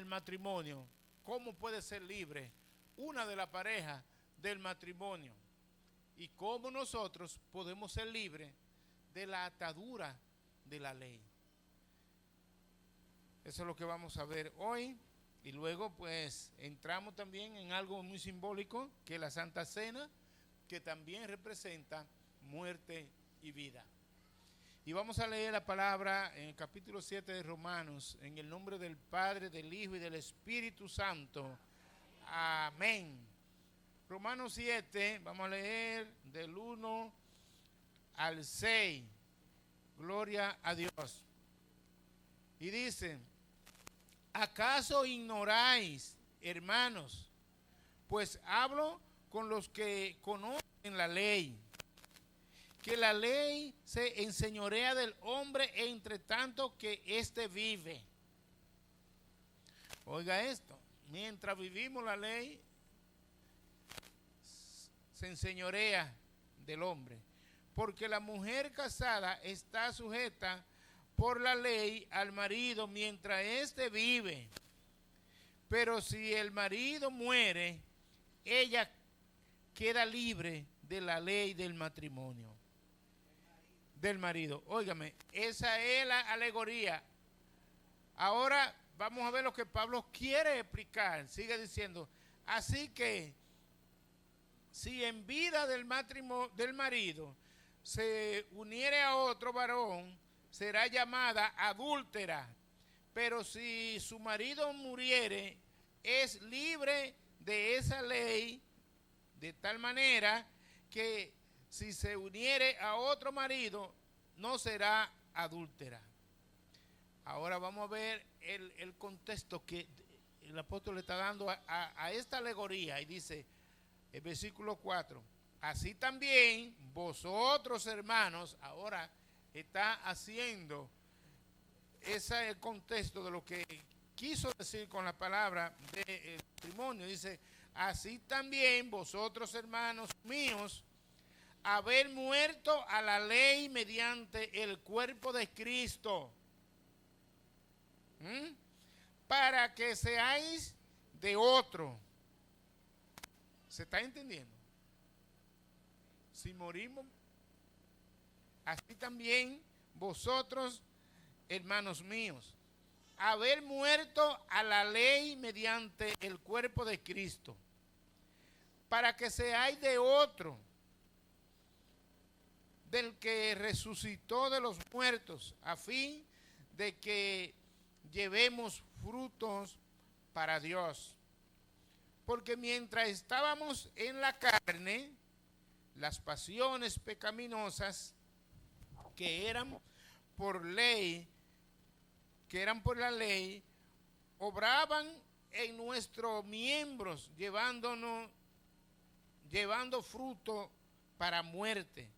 matrimonio. ¿Cómo puede ser libre una de las parejas del matrimonio? Y cómo nosotros podemos ser libres de la atadura de la ley. Eso es lo que vamos a ver hoy. Y luego pues entramos también en algo muy simbólico, que es la Santa Cena, que también representa muerte y vida. Y vamos a leer la palabra en el capítulo 7 de Romanos, en el nombre del Padre, del Hijo y del Espíritu Santo. Amén. Romanos 7, vamos a leer del 1 al 6. Gloria a Dios. Y dice: ¿acaso ignoráis, hermanos? Pues hablo con los que conocen la ley, que la ley se enseñorea del hombre entre tanto que éste vive. Oiga esto, mientras vivimos la ley se enseñorea del hombre, porque la mujer casada está sujeta por la ley al marido mientras éste vive. Pero si el marido muere, ella queda libre de la ley del matrimonio. Del marido. Óigame, esa es la alegoría. Ahora vamos a ver lo que Pablo quiere explicar. Sigue diciendo: así que si en vida del matrimonio del marido se uniere a otro varón, será llamada adúltera. Pero si su marido muriere, es libre de esa ley, de tal manera que si se uniere a otro marido, no será adúltera. Ahora vamos a ver el contexto que el apóstol le está dando a esta alegoría. Y dice, el versículo 4, así también vosotros, hermanos. Ahora está haciendo ese es el contexto de lo que quiso decir con la palabra de matrimonio. Dice, así también vosotros, hermanos míos, haber muerto a la ley mediante el cuerpo de Cristo, para que seáis de otro. ¿Se está entendiendo? Si morimos, así también vosotros, hermanos míos, haber muerto a la ley mediante el cuerpo de Cristo, para que seáis de otro, del que resucitó de los muertos, a fin de que llevemos frutos para Dios. Porque mientras estábamos en la carne, las pasiones pecaminosas que eran por la ley, obraban en nuestros miembros, llevando fruto para muerte.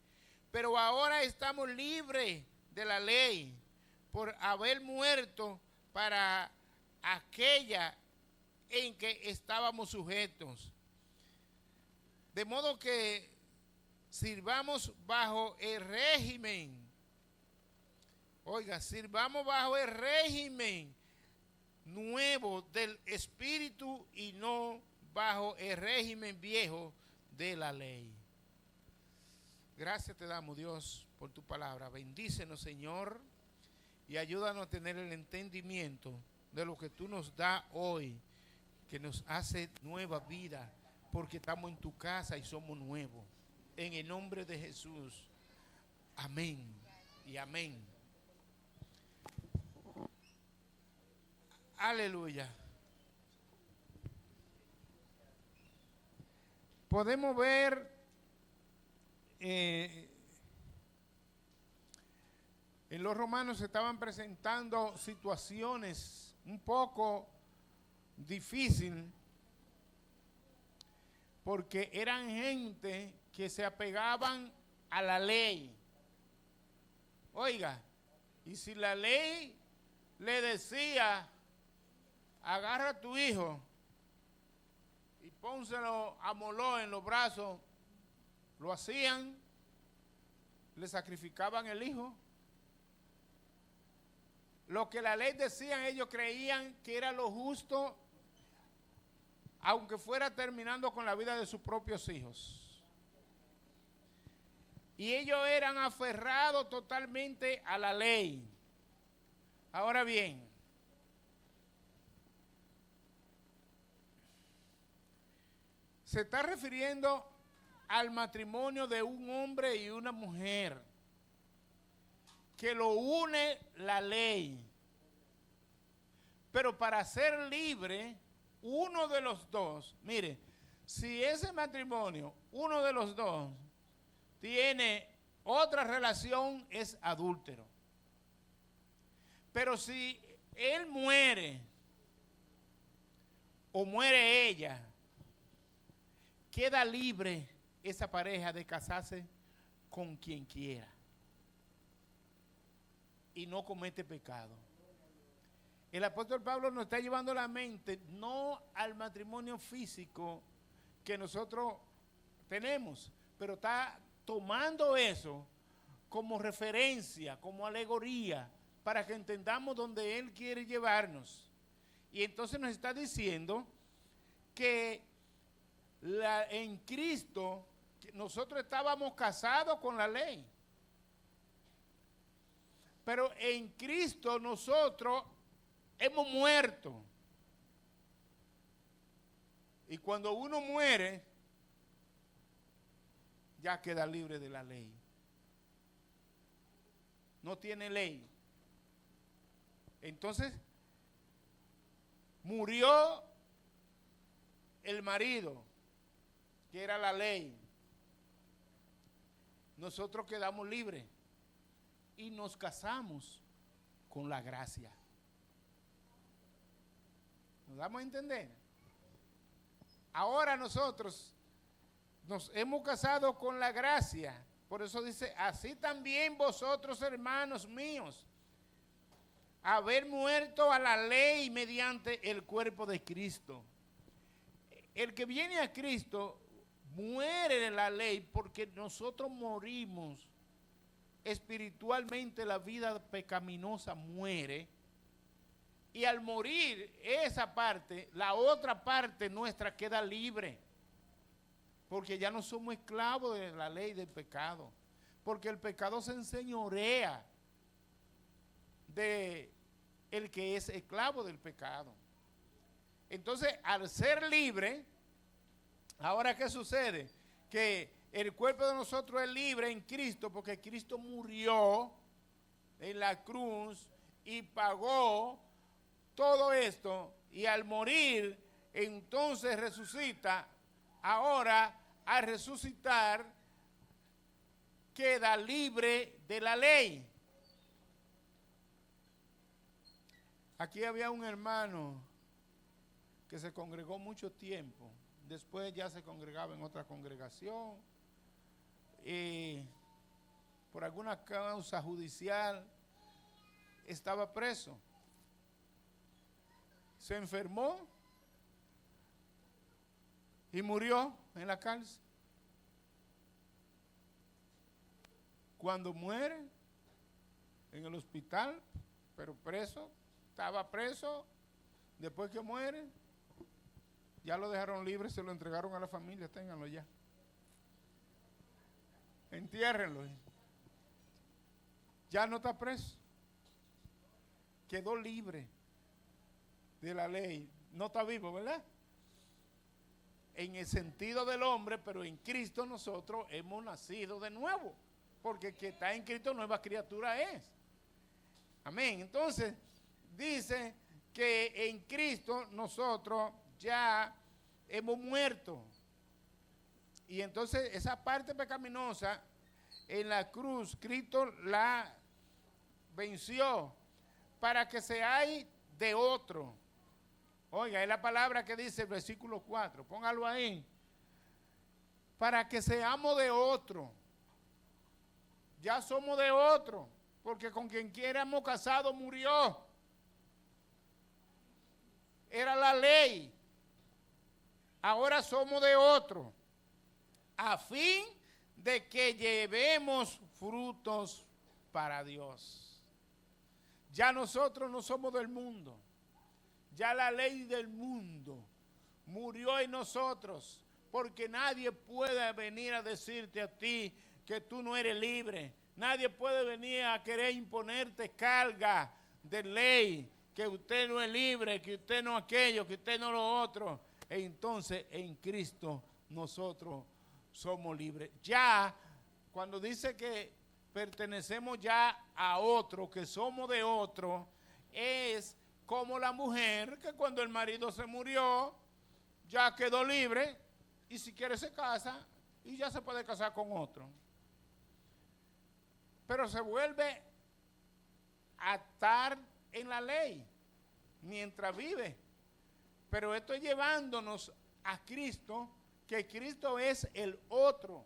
Pero ahora estamos libres de la ley por haber muerto para aquella en que estábamos sujetos. De modo que sirvamos bajo el régimen. Oiga, sirvamos bajo el régimen nuevo del Espíritu y no bajo el régimen viejo de la ley. Gracias te damos, Dios, por tu palabra. Bendícenos, Señor, y ayúdanos a tener el entendimiento de lo que tú nos das hoy, que nos hace nueva vida, porque estamos en tu casa y somos nuevos. En el nombre de Jesús. Amén y amén. Aleluya. Podemos ver en los romanos se estaban presentando situaciones un poco difíciles, porque eran gente que se apegaban a la ley. Oiga, y si la ley le decía, agarra a tu hijo y pónselo a moló en los brazos, lo hacían, le sacrificaban el hijo. lo que la ley decía, ellos creían que era lo justo, aunque fuera terminando con la vida de sus propios hijos. Y ellos eran aferrados totalmente a la ley. Ahora bien, se está refiriendo al matrimonio de un hombre y una mujer, que lo une la ley. Pero para ser libre, uno de los dos, mire, si ese matrimonio, uno de los dos, tiene otra relación, es adúltero. Pero si él muere, o muere ella, queda libre esa pareja de casarse con quien quiera y no comete pecado. El apóstol Pablo nos está llevando la mente no al matrimonio físico que nosotros tenemos, pero está tomando eso como referencia, como alegoría, para que entendamos dónde Él quiere llevarnos. Y entonces nos está diciendo que en Cristo nosotros estábamos casados con la ley, pero en Cristo nosotros hemos muerto. Y cuando uno muere, ya queda libre de la ley. No tiene ley. Entonces, murió el marido, que era la ley. Nosotros quedamos libres y nos casamos con la gracia. ¿Nos damos a entender? Ahora nosotros nos hemos casado con la gracia. Por eso dice, así también vosotros, hermanos míos, haber muerto a la ley mediante el cuerpo de Cristo. El que viene a Cristo muere de la ley porque nosotros morimos espiritualmente. La vida pecaminosa muere, y al morir esa parte, la otra parte nuestra queda libre, porque ya no somos esclavos de la ley del pecado, porque el pecado se enseñorea de el que es esclavo del pecado. Entonces, al ser libre, ahora ¿qué sucede? Que el cuerpo de nosotros es libre en Cristo, porque Cristo murió en la cruz y pagó todo esto, y al morir, entonces resucita. Ahora, al resucitar, queda libre de la ley. Aquí había un hermano que se congregó mucho tiempo. Después ya se congregaba en otra congregación. Y por alguna causa judicial estaba preso. Se enfermó y murió en la cárcel. Cuando muere en el hospital, pero preso, estaba preso, después que muere, ya lo dejaron libre, se lo entregaron a la familia, ténganlo ya. Entiérrenlo. Ya no está preso. Quedó libre de la ley. No está vivo, ¿verdad? En el sentido del hombre, pero en Cristo nosotros hemos nacido de nuevo, porque el que está en Cristo nueva criatura es. Amén. Entonces, dice que en Cristo nosotros ya hemos muerto. Y entonces esa parte pecaminosa en la cruz, Cristo la venció para que seáis de otro. Oiga, es la palabra que dice el versículo 4, póngalo ahí. Para que seamos de otro. Ya somos de otro, porque con quien quiera hemos casado murió. Era la ley. Ahora somos de otro, a fin de que llevemos frutos para Dios. Ya nosotros no somos del mundo. Ya la ley del mundo murió en nosotros, porque nadie puede venir a decirte a ti que tú no eres libre. Nadie puede venir a querer imponerte carga de ley, que usted no es libre, que usted no aquello, que usted no lo otro. Entonces en Cristo nosotros somos libres. Ya cuando dice que pertenecemos ya a otro, que somos de otro, es como la mujer que cuando el marido se murió, ya quedó libre y si quiere se casa y ya se puede casar con otro. Pero se vuelve a estar en la ley mientras vive. Pero esto es llevándonos a Cristo, que Cristo es el otro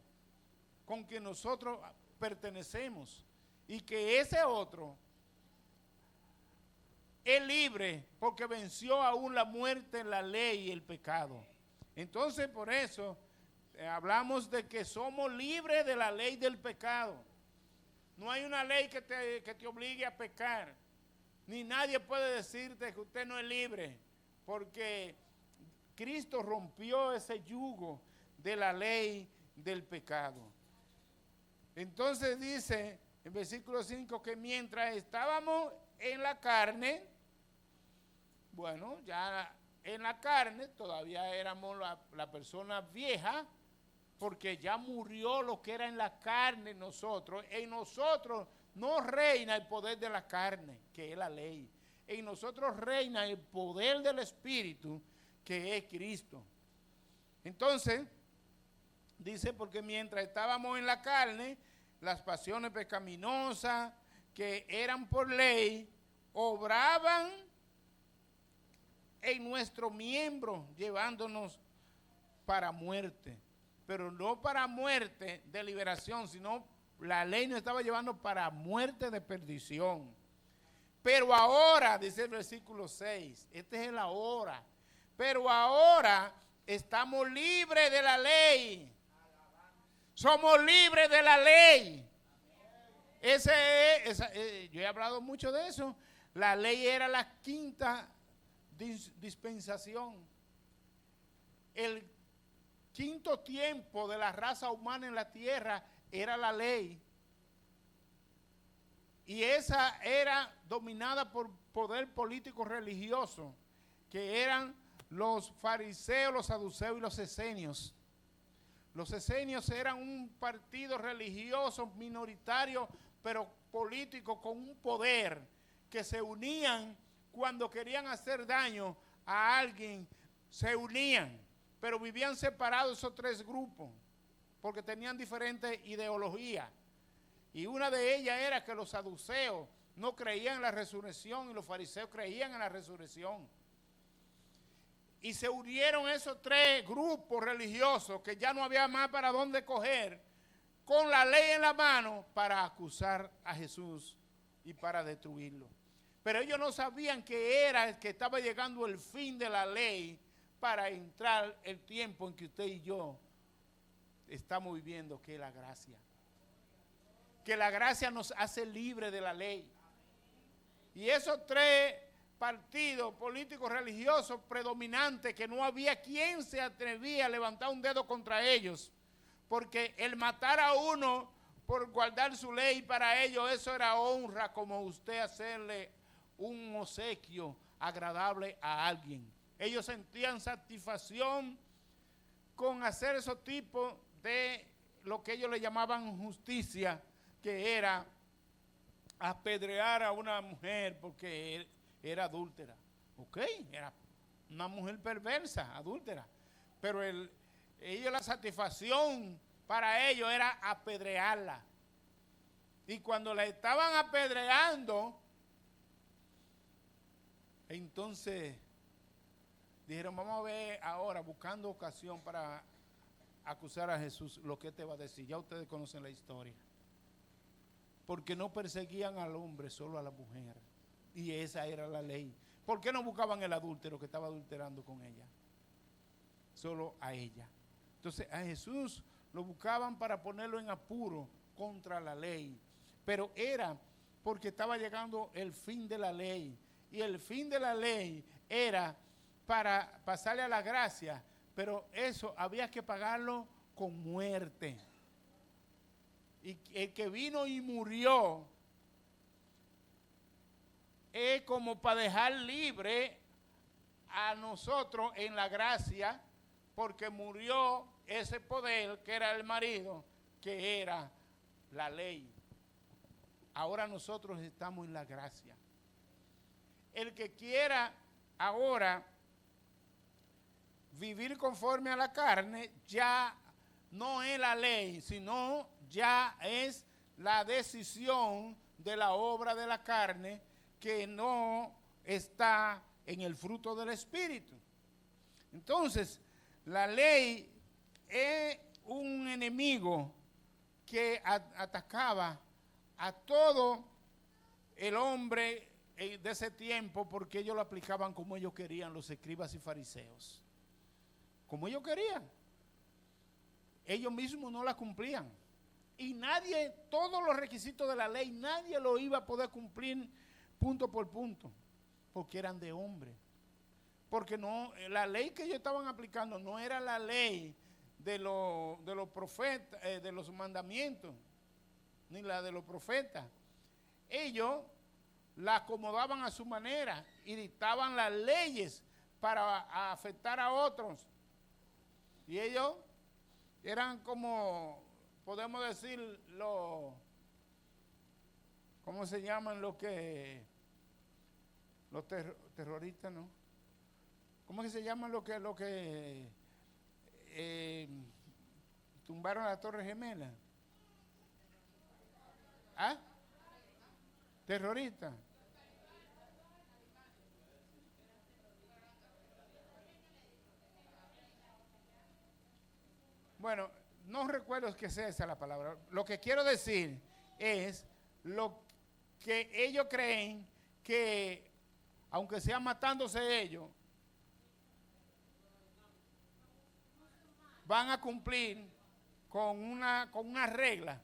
con que nosotros pertenecemos y que ese otro es libre porque venció aún la muerte, la ley y el pecado. Entonces por eso hablamos de que somos libres de la ley del pecado. No hay una ley que te obligue a pecar, ni nadie puede decirte que usted no es libre, porque Cristo rompió ese yugo de la ley del pecado. Entonces dice en versículo 5 que mientras estábamos en la carne, bueno, ya en la carne todavía éramos la persona vieja, porque ya murió lo que era en la carne en nosotros. En nosotros no reina el poder de la carne, que es la ley. En nosotros reina el poder del Espíritu, que es Cristo. Entonces, dice, porque mientras estábamos en la carne, las pasiones pecaminosas que eran por ley, obraban en nuestro miembro, llevándonos para muerte. Pero no para muerte de liberación, sino la ley nos estaba llevando para muerte de perdición. Pero ahora, dice el versículo 6, este es el ahora. Pero ahora estamos libres de la ley. Somos libres de la ley. Yo he hablado mucho de eso. La ley era la quinta dispensación. El quinto tiempo de la raza humana en la tierra era la ley. Y esa era dominada por poder político religioso, que eran los fariseos, los saduceos y los esenios. Los esenios eran un partido religioso minoritario, pero político con un poder, que se unían cuando querían hacer daño a alguien, se unían, pero vivían separados esos tres grupos, porque tenían diferentes ideologías. Y una de ellas era que los saduceos no creían en la resurrección y los fariseos creían en la resurrección. Y se unieron esos tres grupos religiosos, que ya no había más para dónde coger, con la ley en la mano para acusar a Jesús y para destruirlo. Pero ellos no sabían que era que estaba llegando el fin de la ley para entrar el tiempo en que usted y yo estamos viviendo, que es la gracia. Que la gracia nos hace libre de la ley. Y esos tres partidos políticos religiosos predominantes, que no había quien se atrevía a levantar un dedo contra ellos, porque el matar a uno por guardar su ley, para ellos eso era honra, como usted hacerle un obsequio agradable a alguien. Ellos sentían satisfacción con hacer esos tipos de lo que ellos le llamaban justicia, que era apedrear a una mujer porque era adúltera. Ok, era una mujer perversa, adúltera. Pero ellos, la satisfacción para ellos era apedrearla. Y cuando la estaban apedreando, entonces dijeron, vamos a ver ahora, buscando ocasión para acusar a Jesús, lo que te va a decir. Ya ustedes conocen la historia. Porque no perseguían al hombre, solo a la mujer. Y esa era la ley. ¿Por qué no buscaban el adúltero que estaba adulterando con ella? Solo a ella. Entonces a Jesús lo buscaban para ponerlo en apuro contra la ley. Pero era porque estaba llegando el fin de la ley. Y el fin de la ley era para pasarle a la gracia, pero eso había que pagarlo con muerte. Y el que vino y murió es como para dejar libre a nosotros en la gracia, porque murió ese poder que era el marido, que era la ley. Ahora nosotros estamos en la gracia. El que quiera ahora vivir conforme a la carne, ya no es la ley, sino ya es la decisión de la obra de la carne que no está en el fruto del Espíritu. Entonces, la ley es un enemigo que atacaba a todo el hombre de ese tiempo, porque ellos lo aplicaban como ellos querían, los escribas y fariseos. Como ellos querían. Ellos mismos no la cumplían. Y nadie, todos los requisitos de la ley, nadie lo iba a poder cumplir punto por punto, porque eran de hombre. Porque no, la ley que ellos estaban aplicando no era la ley de los profetas, de los mandamientos, ni la de los profetas. Ellos la acomodaban a su manera y dictaban las leyes para afectar a otros. Y ellos eran como, podemos decir, ¿cómo se llaman los terroristas, no? ¿Cómo que se llaman los que tumbaron la Torre Gemela? ¿Ah? ¿Terroristas? Bueno, no recuerdo que sea esa la palabra. Lo que quiero decir es lo que ellos creen que, aunque sea matándose ellos, van a cumplir con una regla,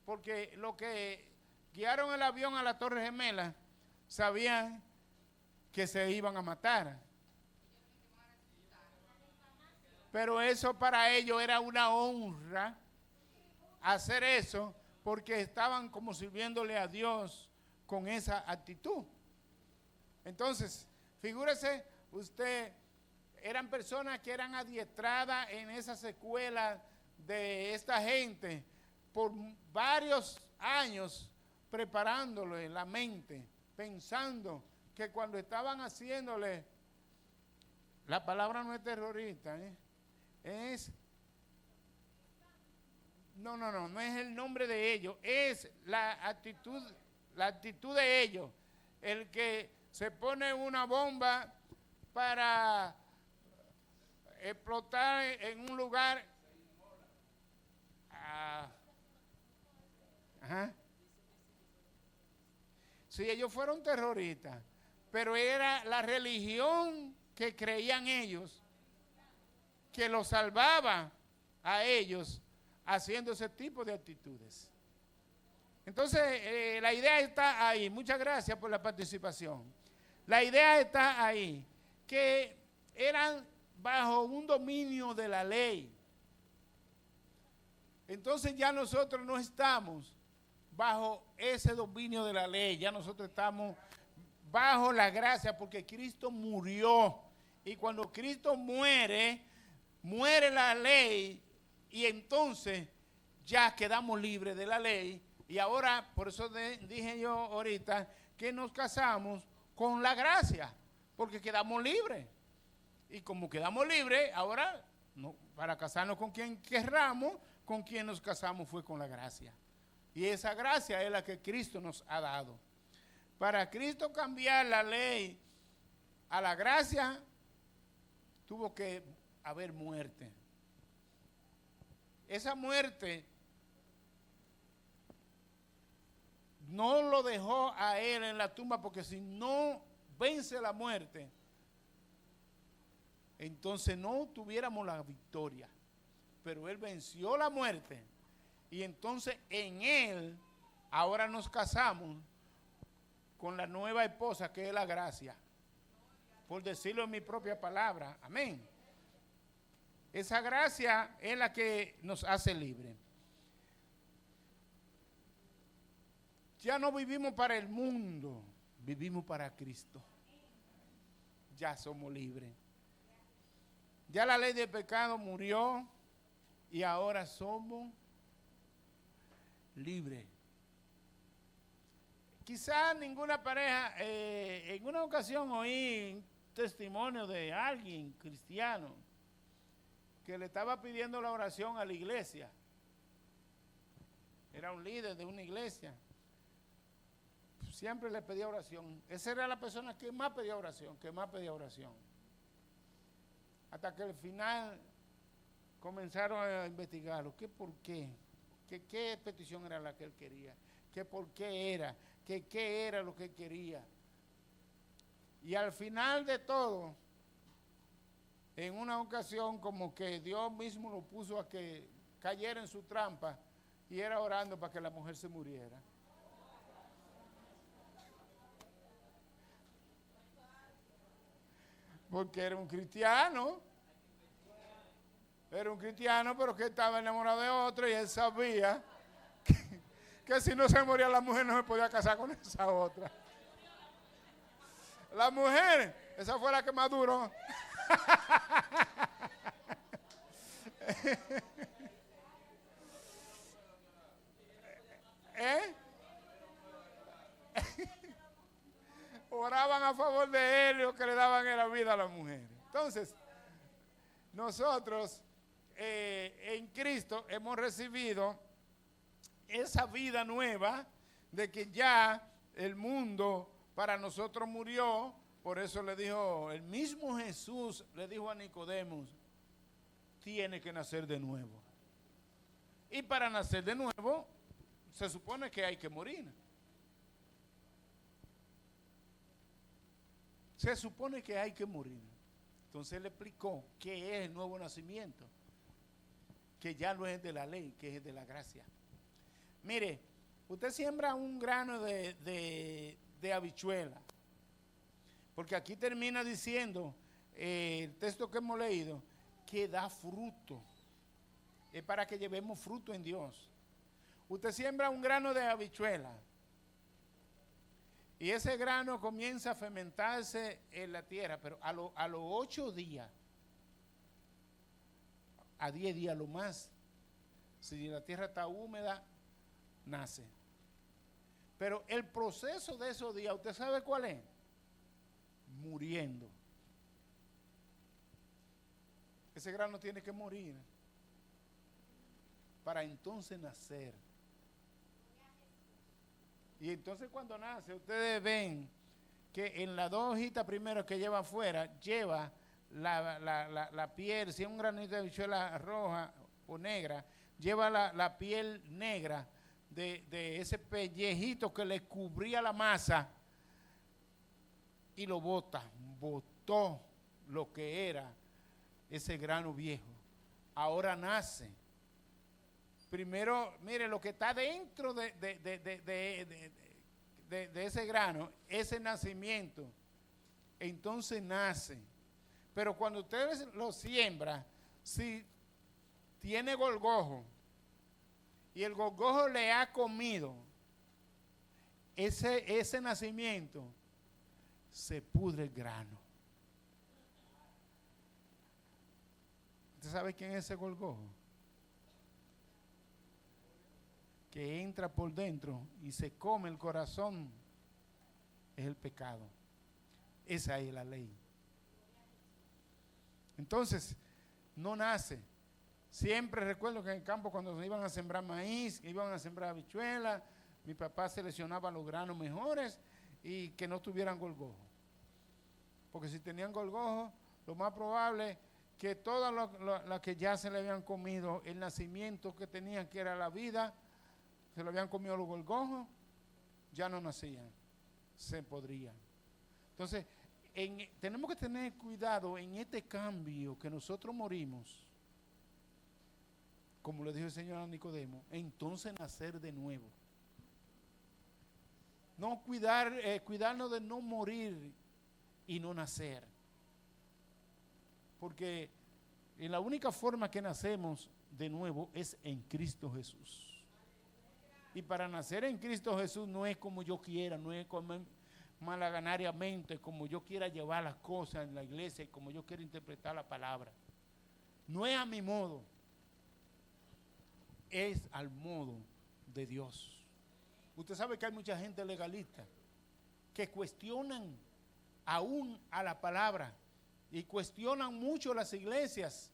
porque lo que guiaron el avión a la Torre Gemela sabían que se iban a matar. Pero eso para ellos era una honra hacer eso, porque estaban como sirviéndole a Dios con esa actitud. Entonces, figúrese usted, eran personas que eran adiestradas en esas escuelas de esta gente por varios años, preparándolo en la mente, pensando que cuando estaban haciéndole, la palabra no es terrorista, no es el nombre de ellos, es la actitud de ellos. El que se pone una bomba para explotar en un lugar. Sí, ellos fueron terroristas, pero era la religión que creían ellos que los salvaba a ellos haciendo ese tipo de actitudes. Entonces, la idea está ahí. Muchas gracias por la participación. La idea está ahí, que eran bajo un dominio de la ley. Entonces ya nosotros no estamos bajo ese dominio de la ley, ya nosotros estamos bajo la gracia, porque Cristo murió. Y cuando Cristo muere la ley, y entonces ya quedamos libres de la ley. Y ahora, por eso dije yo ahorita, que nos casamos con la gracia, porque quedamos libres. Y como quedamos libres, ahora, no, para casarnos con quien querramos, con quien nos casamos fue con la gracia. Y esa gracia es la que Cristo nos ha dado. Para Cristo cambiar la ley a la gracia, tuvo que haber muerte. Esa muerte no lo dejó a él en la tumba, porque si no vence la muerte, entonces no tuviéramos la victoria. Pero él venció la muerte, y entonces en él ahora nos casamos con la nueva esposa que es la gracia. Por decirlo en mi propia palabra. Amén. Esa gracia es la que nos hace libres. Ya no vivimos para el mundo, vivimos para Cristo. Ya somos libres. Ya la ley del pecado murió y ahora somos libres. Quizás ninguna pareja, en una ocasión oí un testimonio de alguien cristiano que le estaba pidiendo la oración a la iglesia. Era un líder de una iglesia. Siempre le pedía oración. Esa era la persona que más pedía oración, Hasta que al final comenzaron a investigarlo. ¿Por qué? ¿Qué petición era la que él quería? ¿Por qué era? ¿Qué era lo que él quería? Y al final de todo, en una ocasión como que Dios mismo lo puso a que cayera en su trampa y era orando para que la mujer se muriera. Porque era un cristiano, pero que estaba enamorado de otro y él sabía que si no se moría la mujer no se podía casar con esa otra. La mujer, esa fue la que más duró. Oraban a favor de él y lo que le daban era vida a la mujer. Entonces, nosotros en Cristo hemos recibido esa vida nueva de que ya el mundo para nosotros murió. Por eso le dijo, el mismo Jesús le dijo a Nicodemo, tiene que nacer de nuevo. Y para nacer de nuevo, se supone que hay que morir. Se supone que hay que morir. Entonces él explicó qué es el nuevo nacimiento, que ya no es de la ley, que es de la gracia. Mire, usted siembra un grano de habichuela, porque aquí termina diciendo el texto que hemos leído, que da fruto. Es para que llevemos fruto en Dios. Usted siembra un grano de habichuela y ese grano comienza a fermentarse en la tierra, pero a los 8 días, a 10 días lo más, si la tierra está húmeda, nace. Pero el proceso de esos días, ¿usted sabe cuál es? Muriendo. Ese grano tiene que morir para entonces nacer. Y entonces cuando nace, ustedes ven que en las 2 hojitas primero que lleva afuera, lleva la piel, si es un granito de habichuela roja o negra, lleva la piel negra de ese pellejito que le cubría la masa y lo botó lo que era ese grano viejo. Ahora nace. Primero, mire, lo que está dentro de ese grano, ese nacimiento, entonces nace. Pero cuando usted lo siembra, si tiene gorgojo y el gorgojo le ha comido, ese nacimiento se pudre el grano. ¿Usted sabe quién es ese gorgojo? Que entra por dentro y se come el corazón, es el pecado. Esa es la ley. Entonces, no nace. Siempre recuerdo que en el campo cuando iban a sembrar maíz, iban a sembrar habichuelas, mi papá seleccionaba los granos mejores y que no tuvieran gorgojo. Porque si tenían gorgojo, lo más probable que todas las que ya se le habían comido, el nacimiento que tenían, que era la vida, se lo habían comido los gorgojos, ya no nacían, se podrían. Entonces, tenemos que tener cuidado en este cambio que nosotros morimos, como le dijo el Señor a Nicodemo, entonces nacer de nuevo. no cuidarnos de no morir y no nacer. Porque en la única forma que nacemos de nuevo es en Cristo Jesús. Y para nacer en Cristo Jesús no es como yo quiera, no es como malaganariamente, como yo quiera llevar las cosas en la iglesia y como yo quiera interpretar la palabra. No es a mi modo, es al modo de Dios. Usted sabe que hay mucha gente legalista que cuestionan aún a la palabra y cuestionan mucho las iglesias.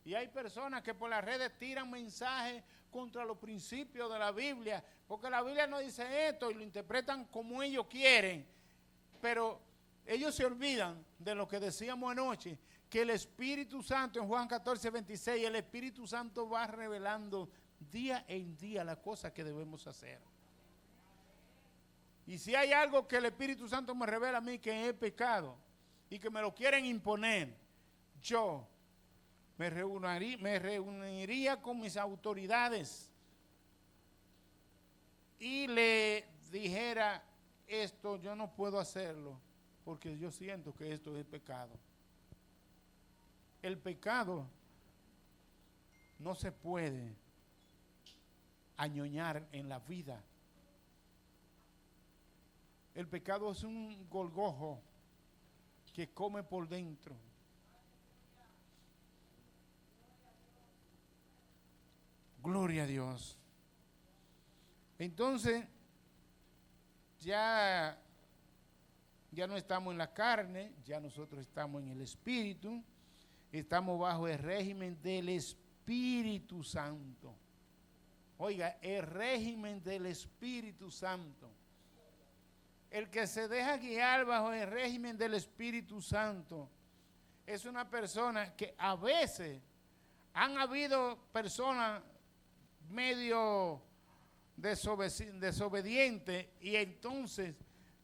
Y hay personas que por las redes tiran mensajes contra los principios de la Biblia, porque la Biblia no dice esto y lo interpretan como ellos quieren. Pero ellos se olvidan de lo que decíamos anoche, que el Espíritu Santo en Juan 14, 26, el Espíritu Santo va revelando día en día las cosas que debemos hacer. Y si hay algo que el Espíritu Santo me revela a mí que es pecado y que me lo quieren imponer, yo me reuniría con mis autoridades y le dijera, esto yo no puedo hacerlo porque yo siento que esto es pecado. El pecado no se puede añoñar en la vida. El pecado es un gorgojo que come por dentro. Gloria a Dios. Entonces, ya no estamos en la carne, ya nosotros estamos en el Espíritu, estamos bajo el régimen del Espíritu Santo. Oiga, el régimen del Espíritu Santo. El que se deja guiar bajo el régimen del Espíritu Santo es una persona que a veces han habido personas medio desobedientes y entonces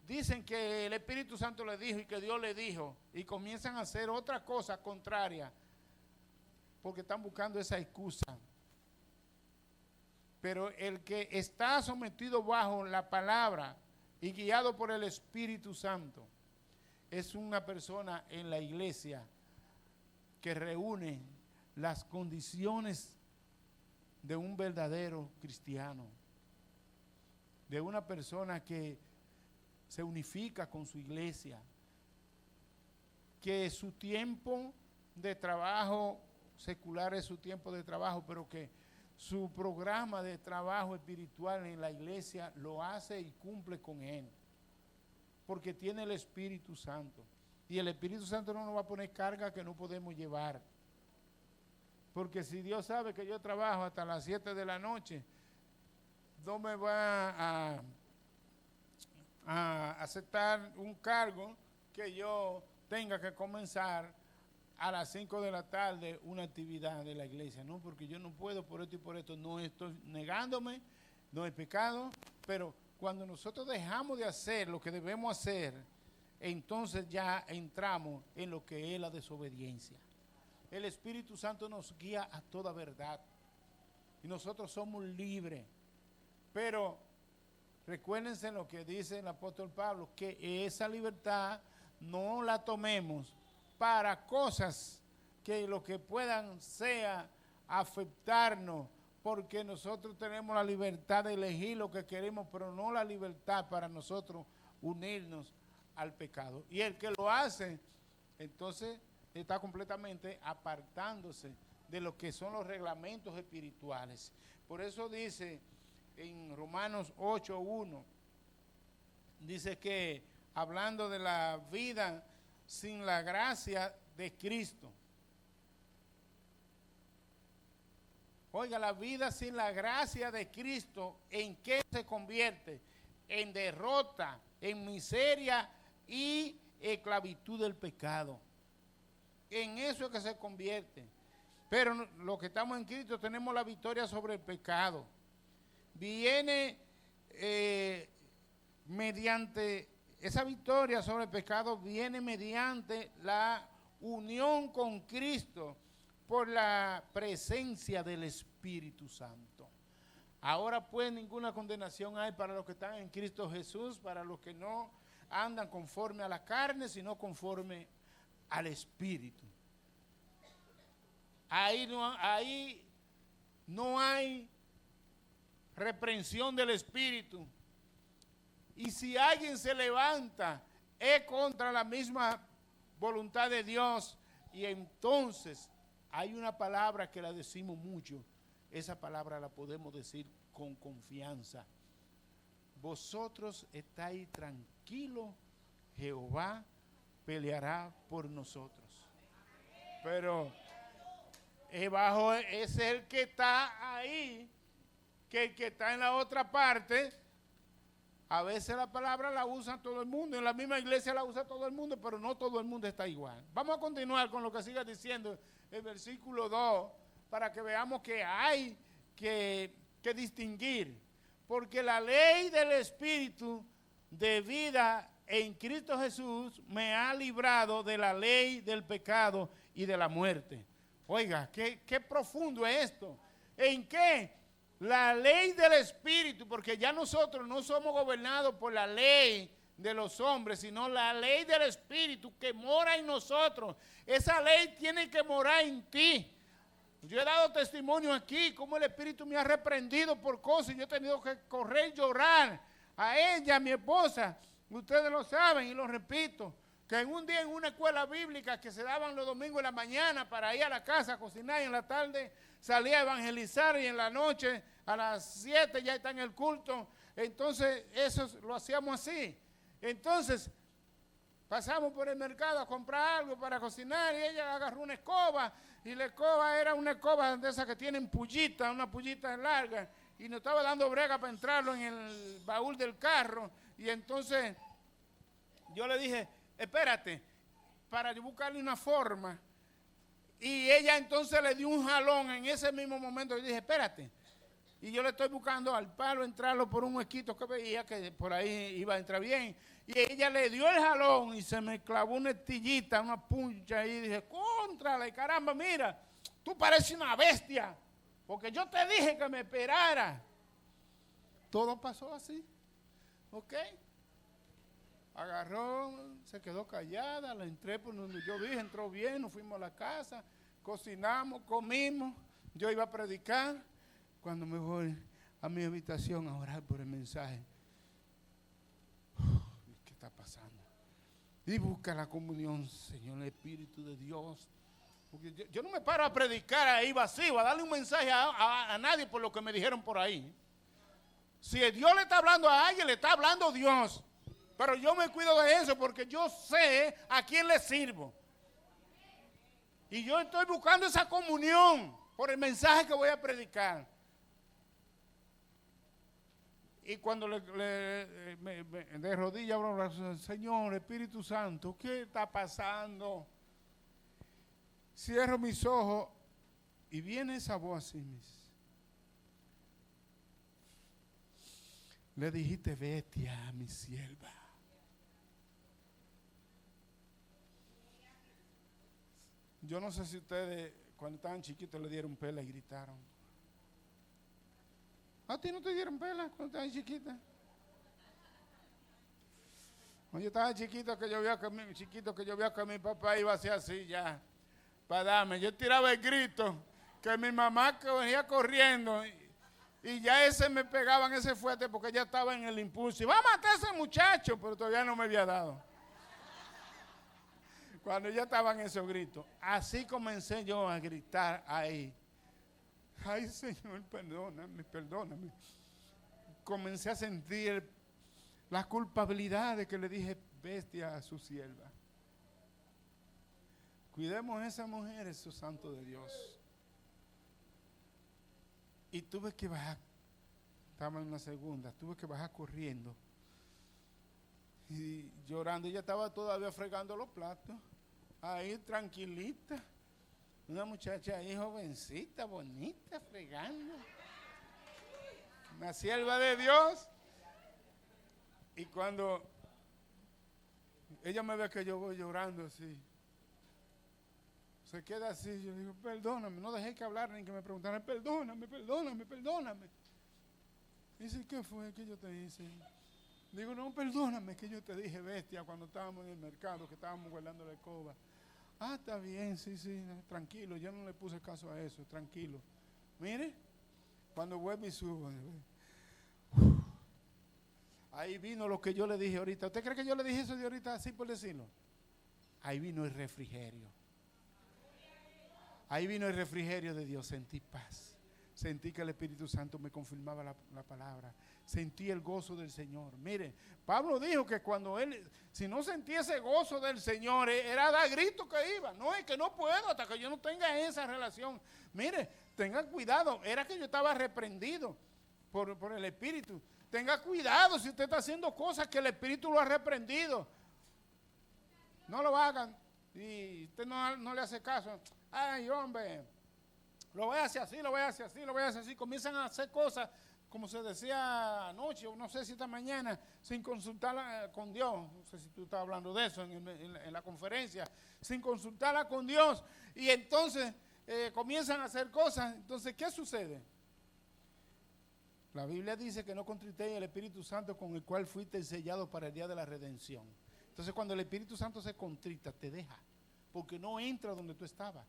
dicen que el Espíritu Santo le dijo y que Dios le dijo y comienzan a hacer otra cosa contraria porque están buscando esa excusa. Pero el que está sometido bajo la palabra y guiado por el Espíritu Santo es una persona en la iglesia que reúne las condiciones de un verdadero cristiano, de una persona que se unifica con su iglesia, que su tiempo de trabajo secular es su tiempo de trabajo, pero que su programa de trabajo espiritual en la iglesia lo hace y cumple con él, porque tiene el Espíritu Santo. Y el Espíritu Santo no nos va a poner carga que no podemos llevar. Porque si Dios sabe que yo trabajo hasta las 7 de la noche, no me va a aceptar un cargo que yo tenga que comenzar a las 5 de la tarde una actividad de la iglesia. No, porque yo no puedo por esto y por esto. No estoy negándome, no es pecado, pero cuando nosotros dejamos de hacer lo que debemos hacer, entonces ya entramos en lo que es la desobediencia. El Espíritu Santo nos guía a toda verdad y nosotros somos libres. Pero recuérdense lo que dice el apóstol Pablo, que esa libertad no la tomemos para cosas que lo que puedan sea afectarnos, porque nosotros tenemos la libertad de elegir lo que queremos, pero no la libertad para nosotros unirnos al pecado. Y el que lo hace, entonces está completamente apartándose de lo que son los reglamentos espirituales. Por eso dice en Romanos 8:1, dice que hablando de la vida sin la gracia de Cristo. Oiga, la vida sin la gracia de Cristo, ¿en qué se convierte? En derrota, en miseria y esclavitud del pecado. En eso es que se convierte. Pero los que estamos en Cristo tenemos la victoria sobre el pecado. Viene mediante esa victoria sobre el pecado, viene mediante la unión con Cristo por la presencia del Espíritu Santo. Ahora pues ninguna condenación hay para los que están en Cristo Jesús, para los que no andan conforme a la carne, sino conforme al Espíritu. Ahí no hay reprensión del Espíritu. Y si alguien se levanta, es contra la misma voluntad de Dios. Y entonces hay una palabra que la decimos mucho. Esa palabra la podemos decir con confianza. Vosotros estáis tranquilos, Jehová peleará por nosotros. Pero bajo es el que está ahí, que el que está en la otra parte. A veces la palabra la usa todo el mundo, en la misma iglesia la usa todo el mundo, pero no todo el mundo está igual. Vamos a continuar con lo que siga diciendo el versículo 2, para que veamos que hay que distinguir. Porque la ley del Espíritu de vida en Cristo Jesús me ha librado de la ley del pecado y de la muerte. Oiga, qué profundo es esto. ¿En qué? La ley del Espíritu, porque ya nosotros no somos gobernados por la ley de los hombres, sino la ley del Espíritu que mora en nosotros. Esa ley tiene que morar en ti. Yo he dado testimonio aquí, cómo el Espíritu me ha reprendido por cosas, y yo he tenido que correr y llorar a ella, a mi esposa. Ustedes lo saben y lo repito, que en un día en una escuela bíblica que se daban los domingos en la mañana para ir a la casa a cocinar, y en la tarde salía a evangelizar, y en la noche a las 7 ya está en el culto. Entonces eso lo hacíamos así. Entonces pasamos por el mercado a comprar algo para cocinar, y ella agarró una escoba, y la escoba era una escoba de esas que tienen pullita, una pullita larga, y nos estaba dando brega para entrarlo en el baúl del carro. Y entonces yo le dije, espérate, para buscarle una forma. Y ella entonces le dio un jalón en ese mismo momento. Y dije, espérate. Y yo le estoy buscando al palo entrarlo por un huequito que veía que por ahí iba a entrar bien. Y ella le dio el jalón y se me clavó una estillita, una puncha. Y dije, contrale, caramba, mira, tú pareces una bestia. Porque yo te dije que me esperara. Todo pasó así. ¿Ok? Agarró, se quedó callada, la entré por donde yo dije, entró bien, nos fuimos a la casa, cocinamos, comimos, yo iba a predicar. Cuando me voy a mi habitación a orar por el mensaje, ¿qué está pasando? Y busca la comunión, Señor, el Espíritu de Dios. Porque yo no me paro a predicar ahí vacío, a darle un mensaje a nadie por lo que me dijeron por ahí. Si Dios le está hablando a alguien, le está hablando Dios. Pero yo me cuido de eso porque yo sé a quién le sirvo. Y yo estoy buscando esa comunión por el mensaje que voy a predicar. Y cuando de rodillas abro, Señor, Espíritu Santo, ¿qué está pasando? Cierro mis ojos y viene esa voz así, le dijiste bestia a mi sierva. Yo no sé si ustedes cuando estaban chiquitos le dieron pela y gritaron. ¿A ti no te dieron pela cuando estabas chiquita? Cuando yo estaba chiquito que yo veía que mi papá iba a hacer así ya, para darme. Yo tiraba el grito, que mi mamá venía corriendo y ya ese me pegaban ese fuerte porque ella estaba en el impulso. Y va a matar a ese muchacho, pero todavía no me había dado. Cuando ya estaban esos gritos, así comencé yo a gritar ahí. Ay, Señor, perdóname, perdóname. Comencé a sentir la culpabilidad de que le dije bestia a su sierva. Cuidemos a esa mujer, esos santos de Dios. Y tuve que bajar, estaba en una segunda, tuve que bajar corriendo. Y llorando, ella estaba todavía fregando los platos, ahí tranquilita. Una muchacha ahí jovencita, bonita, fregando. Una sierva de Dios. Y cuando ella me ve que yo voy llorando así, se queda así, yo digo, perdóname, no dejé que hablar ni que me preguntaran, perdóname, perdóname, perdóname. Dice, ¿qué fue que yo te hice? Digo, no, perdóname que yo te dije bestia cuando estábamos en el mercado, que estábamos guardando la escoba. Ah, está bien, sí, tranquilo, yo no le puse caso a eso, tranquilo. Mire, cuando vuelve y subo, ahí vino lo que yo le dije ahorita. ¿Usted cree que yo le dije eso de ahorita así por decirlo? Ahí vino el refrigerio. Ahí vino el refrigerio de Dios, sentí paz. Sentí que el Espíritu Santo me confirmaba la palabra. Sentí el gozo del Señor. Mire, Pablo dijo que cuando él, si no sentía ese gozo del Señor, era a dar grito que iba. No, es que no puedo hasta que yo no tenga esa relación. Mire, tenga cuidado. Era que yo estaba reprendido por el Espíritu. Tenga cuidado si usted está haciendo cosas que el Espíritu lo ha reprendido. No lo hagan. Y usted no le hace caso. Ay, hombre, lo voy a hacer así, lo voy a hacer así, lo voy a hacer así. Comienzan a hacer cosas, como se decía anoche, o no sé si esta mañana, sin consultarla con Dios. No sé si tú estás hablando de eso en la conferencia. Sin consultarla con Dios. Y entonces comienzan a hacer cosas. Entonces, ¿qué sucede? La Biblia dice que no contritéis el Espíritu Santo con el cual fuiste sellado para el día de la redención. Entonces, cuando el Espíritu Santo se contrita, te deja, porque no entra donde tú estabas.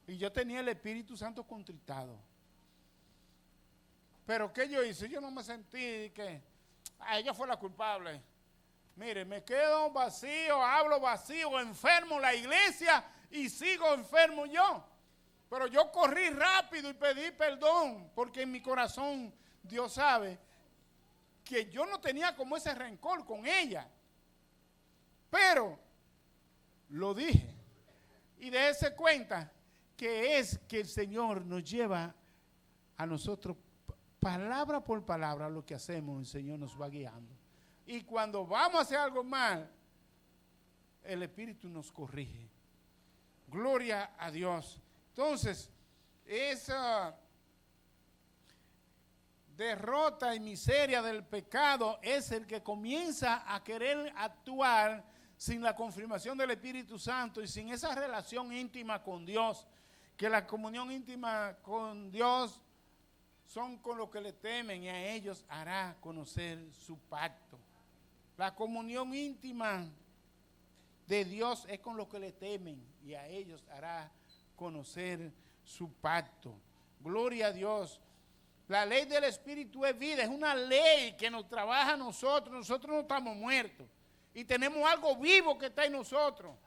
Y yo tenía el Espíritu Santo contritado. Pero ¿qué yo hice? Yo no me sentí que ella fue la culpable. Mire, me quedo vacío, hablo vacío, enfermo la iglesia y sigo enfermo yo. Pero yo corrí rápido y pedí perdón, porque en mi corazón Dios sabe que yo no tenía como ese rencor con ella. Pero lo dije. Y déjese cuenta que es que el Señor nos lleva a nosotros palabra por palabra lo que hacemos, el Señor nos va guiando. Y cuando vamos a hacer algo mal, el Espíritu nos corrige. Gloria a Dios. Entonces, esa derrota y miseria del pecado es el que comienza a querer actuar sin la confirmación del Espíritu Santo y sin esa relación íntima con Dios, que la comunión íntima con Dios son con los que le temen y a ellos hará conocer su pacto. La comunión íntima de Dios es con los que le temen y a ellos hará conocer su pacto. Gloria a Dios. La ley del Espíritu es vida, es una ley que nos trabaja a nosotros. Nosotros no estamos muertos y tenemos algo vivo que está en nosotros.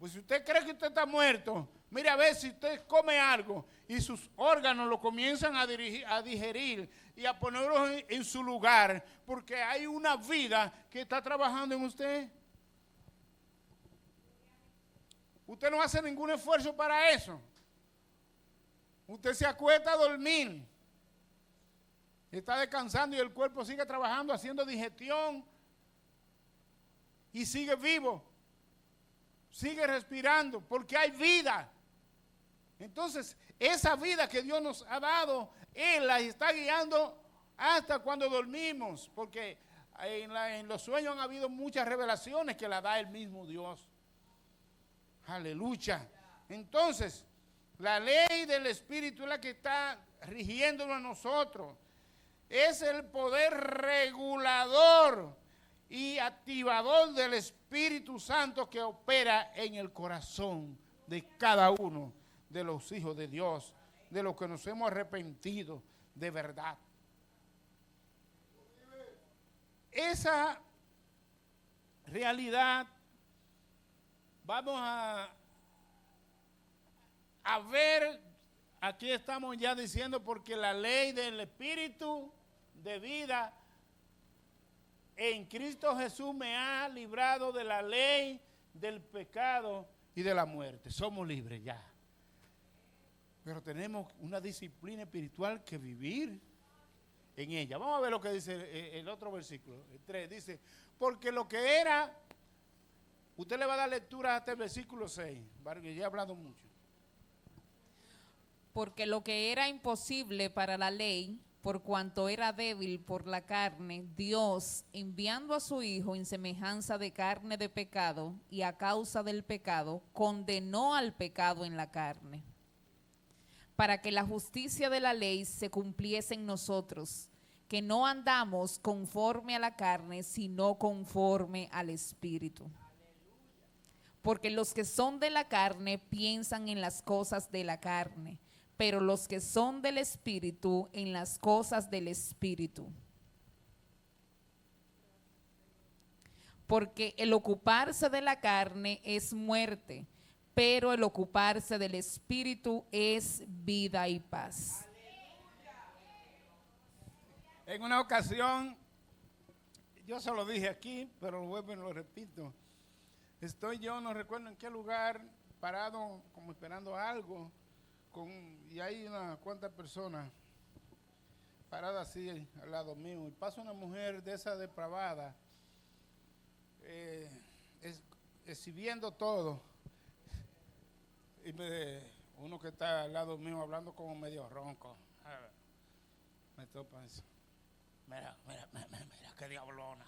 Pues si usted cree que usted está muerto, mire a ver si usted come algo y sus órganos lo comienzan a digerir y a ponerlos en su lugar, porque hay una vida que está trabajando en usted. Usted no hace ningún esfuerzo para eso. Usted se acuesta a dormir, está descansando y el cuerpo sigue trabajando, haciendo digestión y sigue vivo. Sigue respirando porque hay vida. Entonces, esa vida que Dios nos ha dado, Él la está guiando hasta cuando dormimos, porque en los sueños han habido muchas revelaciones que la da el mismo Dios. Aleluya. Entonces, la ley del Espíritu es la que está rigiéndonos a nosotros. Es el poder regulador y activador del Espíritu Santo que opera en el corazón de cada uno de los hijos de Dios, de los que nos hemos arrepentido de verdad. Esa realidad vamos a ver, aquí estamos ya diciendo, porque la ley del Espíritu de vida en Cristo Jesús me ha librado de la ley, del pecado y de la muerte. Somos libres ya. Pero tenemos una disciplina espiritual que vivir en ella. Vamos a ver lo que dice el otro versículo, el 3. Dice, porque lo que era, usted le va a dar lectura hasta el versículo 6, porque ya he hablado mucho. Porque lo que era imposible para la ley, por cuanto era débil por la carne, Dios, enviando a su Hijo en semejanza de carne de pecado, y a causa del pecado, condenó al pecado en la carne, para que la justicia de la ley se cumpliese en nosotros, que no andamos conforme a la carne, sino conforme al Espíritu. Porque los que son de la carne piensan en las cosas de la carne, pero los que son del Espíritu en las cosas del Espíritu. Porque el ocuparse de la carne es muerte, pero el ocuparse del Espíritu es vida y paz. En una ocasión, yo se lo dije aquí, pero lo vuelvo y lo repito. Estoy yo, no recuerdo en qué lugar, parado como esperando algo, y hay unas cuantas personas paradas así al lado mío. Y pasa una mujer de esa depravada, exhibiendo todo. Y uno que está al lado mío hablando como medio ronco. Me topa eso. Mira, qué diablona.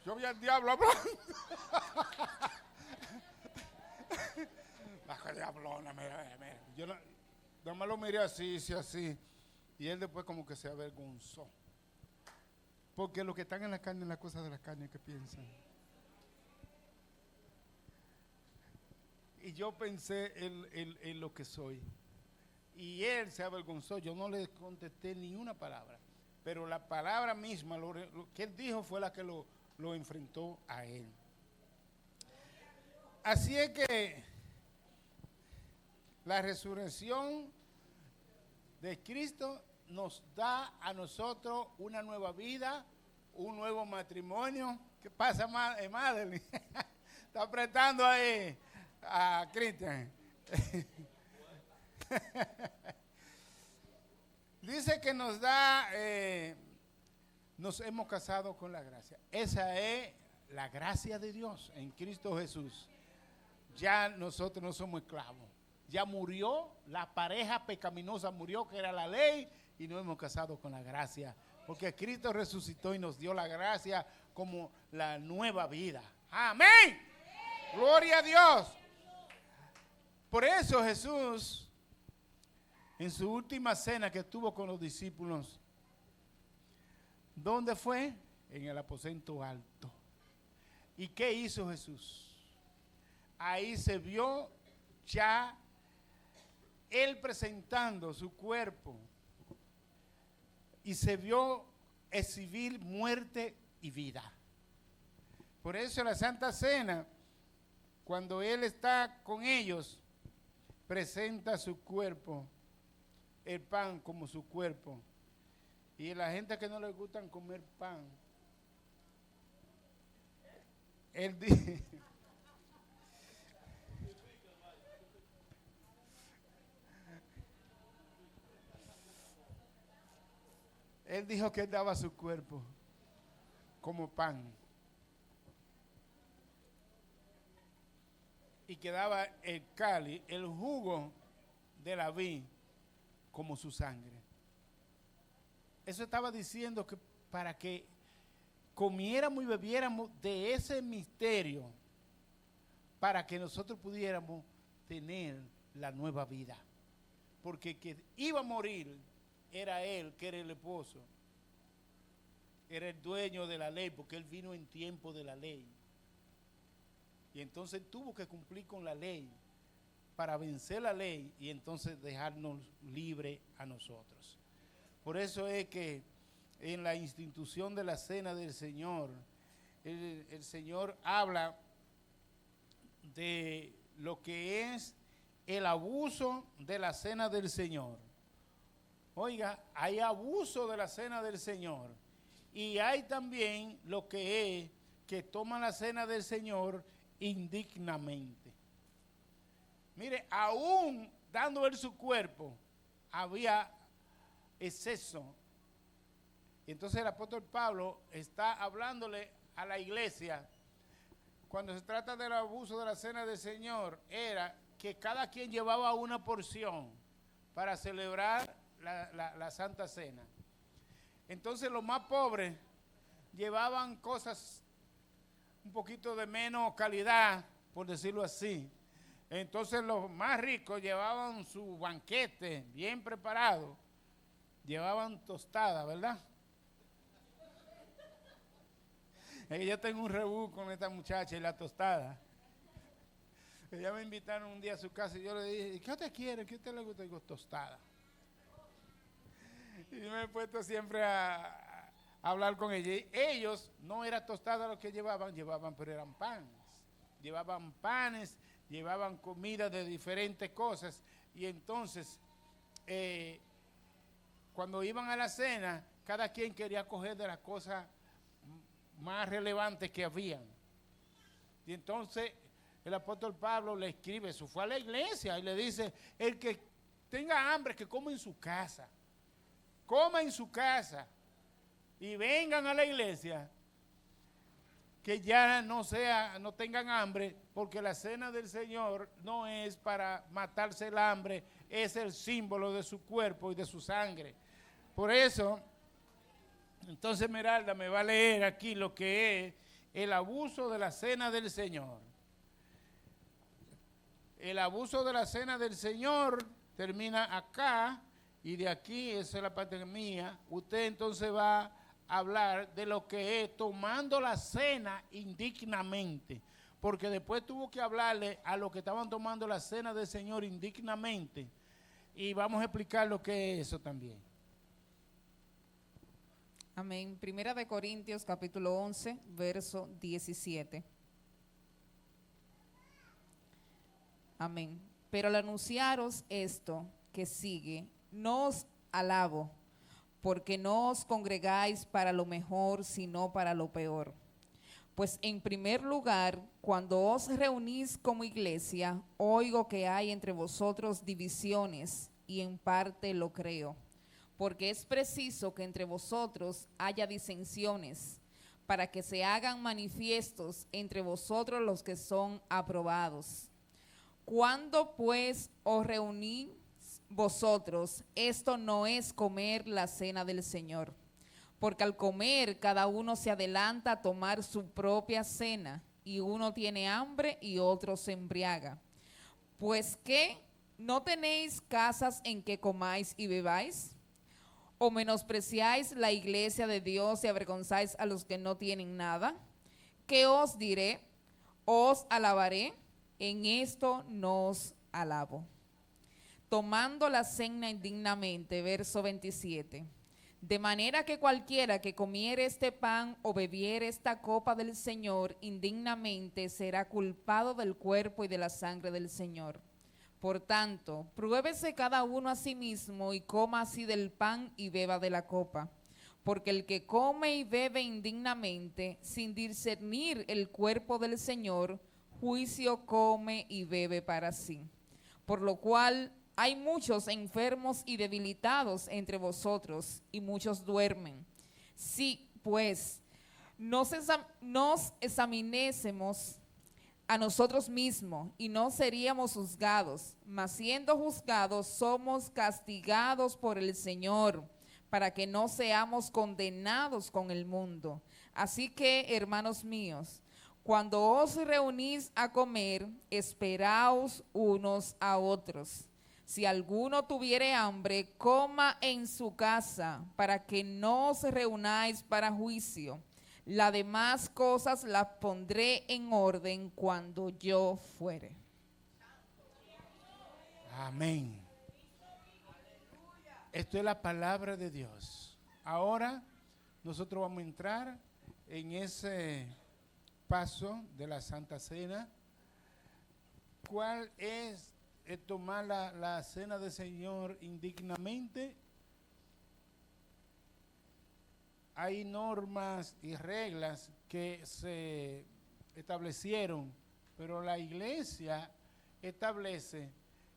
Yo vi al diablo hablando. La diablona, mira. Yo nada más lo miré así. Y él después como que se avergonzó. Porque los que están en la carne, en las cosas de la carne, ¿qué piensan? Y yo pensé en lo que soy. Y él se avergonzó. Yo no le contesté ni una palabra. Pero la palabra misma, lo que él dijo fue la que lo enfrentó a él. Así es que la resurrección de Cristo nos da a nosotros una nueva vida, un nuevo matrimonio. ¿Qué pasa, Madeline? Está apretando ahí a Cristian. Dice que nos da, nos hemos casado con la gracia. Esa es la gracia de Dios en Cristo Jesús. Ya nosotros no somos esclavos. Ya murió, la pareja pecaminosa murió, que era la ley, y nos hemos casado con la gracia. Porque Cristo resucitó y nos dio la gracia como la nueva vida. ¡Amén! ¡Gloria a Dios! Por eso Jesús, en su última cena que tuvo con los discípulos, ¿dónde fue? En el aposento alto. ¿Y qué hizo Jesús? Ahí se vio ya él presentando su cuerpo y se vio exhibir muerte y vida. Por eso la Santa Cena, cuando él está con ellos, presenta su cuerpo, el pan como su cuerpo. Y la gente que no le gusta comer pan, él dice, él dijo que él daba su cuerpo como pan y que daba el cáliz, el jugo de la vid como su sangre. Eso estaba diciendo que para que comiéramos y bebiéramos de ese misterio, para que nosotros pudiéramos tener la nueva vida. Porque que iba a morir era él, que era el esposo, era el dueño de la ley, porque él vino en tiempo de la ley. Y entonces tuvo que cumplir con la ley para vencer la ley y entonces dejarnos libres a nosotros. Por eso es que en la institución de la cena del Señor, el Señor habla de lo que es el abuso de la cena del Señor. Oiga, hay abuso de la cena del Señor y hay también lo que es que toman la cena del Señor indignamente. Mire, aún dando él su cuerpo, había exceso. Y entonces el apóstol Pablo está hablándole a la iglesia, cuando se trata del abuso de la cena del Señor, era que cada quien llevaba una porción para celebrar la Santa Cena. Entonces los más pobres llevaban cosas un poquito de menos calidad, por decirlo así. Entonces los más ricos llevaban su banquete bien preparado llevaban tostada, ¿verdad? Yo tengo un rebú con esta muchacha y la tostada. Ella me invitaron un día a su casa y yo le dije, ¿qué usted quiere? ¿Qué a usted le gusta? Y digo, tostada. Y me he puesto siempre a hablar con ella. Y ellos, no era tostada lo que llevaban, pero eran panes. Llevaban panes, llevaban comida de diferentes cosas. Y entonces, cuando iban a la cena, cada quien quería coger de las cosas más relevantes que habían. Y entonces el apóstol Pablo le escribe, eso fue a la iglesia, y le dice, el que tenga hambre, que coma en su casa. Coma en su casa. Y vengan a la iglesia, que ya no tengan hambre, porque la cena del Señor no es para matarse el hambre, es el símbolo de su cuerpo y de su sangre. Por eso, entonces Esmeralda me va a leer aquí lo que es el abuso de la cena del Señor. El abuso de la cena del Señor termina acá, y de aquí, esa es la parte mía. Usted entonces va a hablar de lo que es tomando la cena indignamente, porque después tuvo que hablarle a los que estaban tomando la cena del Señor indignamente, y vamos a explicar lo que es eso también. Amén. Primera de Corintios, capítulo 11, verso 17. Amén. Pero al anunciaros esto que sigue, no os alabo, porque no os congregáis para lo mejor, sino para lo peor. Pues en primer lugar, cuando os reunís como iglesia, oigo que hay entre vosotros divisiones, y en parte lo creo. Porque es preciso que entre vosotros haya disensiones, para que se hagan manifiestos entre vosotros los que son aprobados. Cuando pues os reunís vosotros, esto no es comer la cena del Señor, porque al comer cada uno se adelanta a tomar su propia cena, y uno tiene hambre y otro se embriaga. Pues ¿qué? ¿No tenéis casas en que comáis y bebáis? ¿O menospreciáis la iglesia de Dios y avergonzáis a los que no tienen nada? ¿Qué os diré? ¿Os alabaré? En esto no os alabo. Tomando la cena indignamente, verso 27. De manera que cualquiera que comiere este pan o bebiere esta copa del Señor indignamente será culpado del cuerpo y de la sangre del Señor. Por tanto, pruébese cada uno a sí mismo y coma así del pan y beba de la copa. Porque el que come y bebe indignamente, sin discernir el cuerpo del Señor, juicio come y bebe para sí. Por lo cual hay muchos enfermos y debilitados entre vosotros, y muchos duermen. Sí, pues, nos examinésemos a nosotros mismos y no seríamos juzgados, mas siendo juzgados somos castigados por el Señor, para que no seamos condenados con el mundo. Así que, hermanos míos, cuando os reunís a comer, esperaos unos a otros. Si alguno tuviere hambre, coma en su casa, para que no os reunáis para juicio. Las demás cosas las pondré en orden cuando yo fuere. Amén. Esto es la palabra de Dios. Ahora nosotros vamos a entrar en ese paso de la Santa Cena. ¿Cuál es tomar la cena del Señor indignamente? Hay normas y reglas que se establecieron, pero la iglesia establece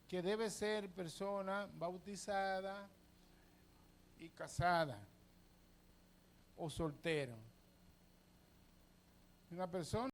que debe ser persona bautizada y casada o soltero. Una persona